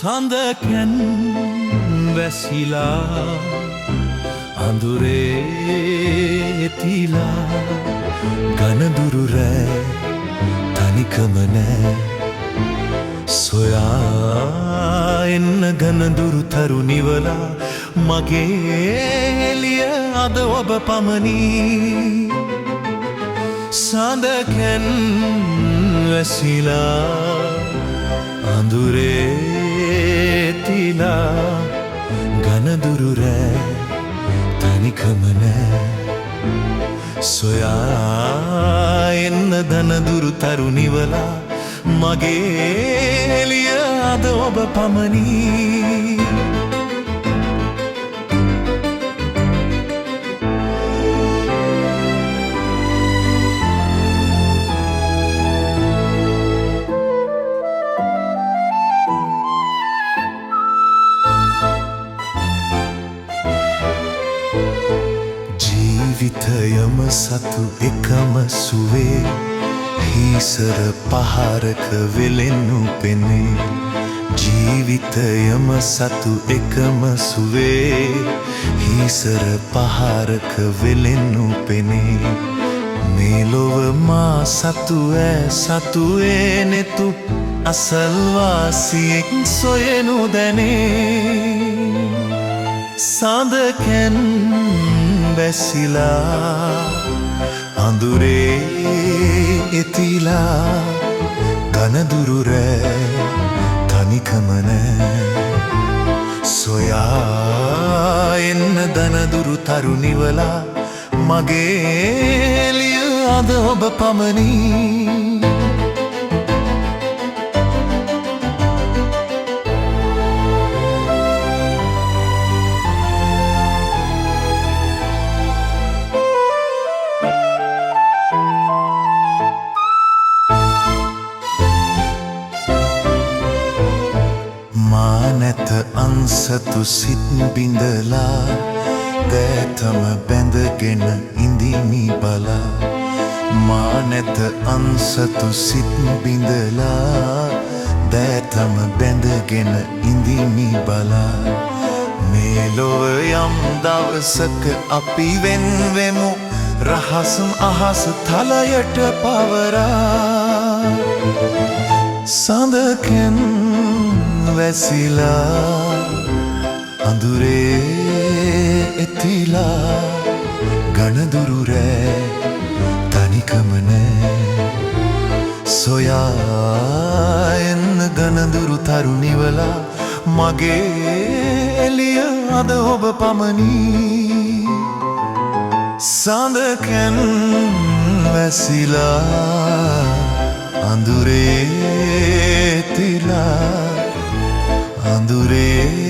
සඳකැන් වැසිලා අඳුරේ තිලා ගනදුරු රෑ තනිකම නෑ සොයා එන්න ගනදුරු තරුනිවලා මගේ එළිය අද ඔබ පමණි සඳකැන් වැසිලා අඳුරේ තිලා ගනදුරු රෑ තනිකම නෑ සොයා එන්න දනදුරු තරුනිවලා මගේ එළිය අද ඔබ පමණි ජීවිතයම සතු එකම සුවේ හිසර පහරක වෙලෙන්නු පෙනේ ජීවිතයම සතු එකම සුවේ හිසර පහරක වෙලෙන්නු පෙනේ මේ ලොව මා සතු සතුවේ නෙතු අසල්වාසියෙක් සොයනු දැනේ සඳකැන් වැසිලා අඳුරේ එතිලා ගනදුරු රෑ තනිකම නෑ සොයා එන්න දනදුරු තරුනිවලා මගේ එළිය අද ඔබ පමණි නැත අන්සතු සිත් බිඳලා දෑතම බැඳගෙන ඉඳිමි බලා මා නැත අන්සතු සිත් බිඳලා දෑතම බැඳගෙන ඉඳිමි බලා මේ ලොව යම් දවසක අපි වෙන්වෙමු රහසම් අහස තලයට පවරා සඳකැන් වැසිලා අඳුරේ එතිලා ගනදුරු රෑ තනිකම නෑ සොයා එන්න ගනදුරු තරුනිවලා මගේ එළිය අද ඔබ පමණි සඳකැන් වැසිලා අඳුරේ තිලා අඳුරේ